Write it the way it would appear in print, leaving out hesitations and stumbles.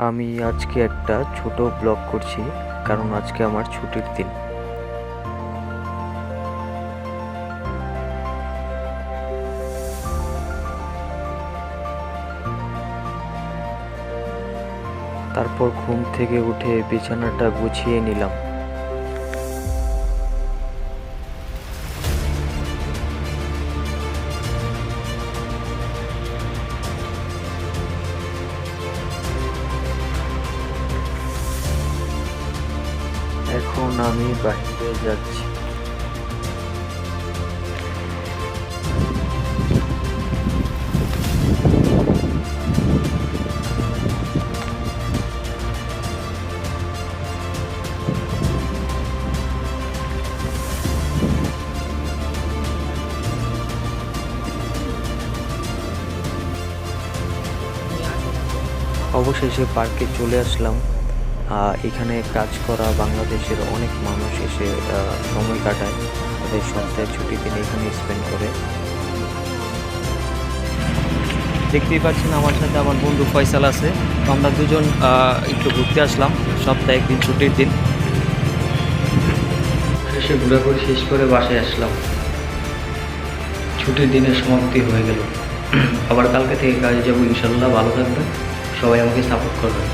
আমি আজকে একটা ছোট ব্লগ করছি কারণ আজকে আমার ছুটির দিন। তারপর ঘুম থেকে উঠে বিছানাটা গুছিয়ে নিলাম। এখন আমি বাইরে যাচ্ছি। অবশেষে পার্কে চলে আসলাম। এখানে কাজ করা বাংলাদেশের অনেক মানুষ এসে সময় কাটায়, তাদের সপ্তাহের ছুটির দিন এখানে স্পেন্ড করে। দেখতেই পাচ্ছেন আমার সাথে আমার বন্ধু ফয়সাল আছে। তো আমরা দুজন একটু ঘুরতে আসলাম, সপ্তাহে একদিন ছুটির দিন। শেষে ঘোরাঘুরি শেষ করে বাসায় আসলাম। ছুটির দিনের সমাপ্তি হয়ে গেল। আবার কালকে থেকে কাজে যাবো ইনশাল্লাহ। ভালো থাকবেন, সবাই আমাকে সাপোর্ট করবেন।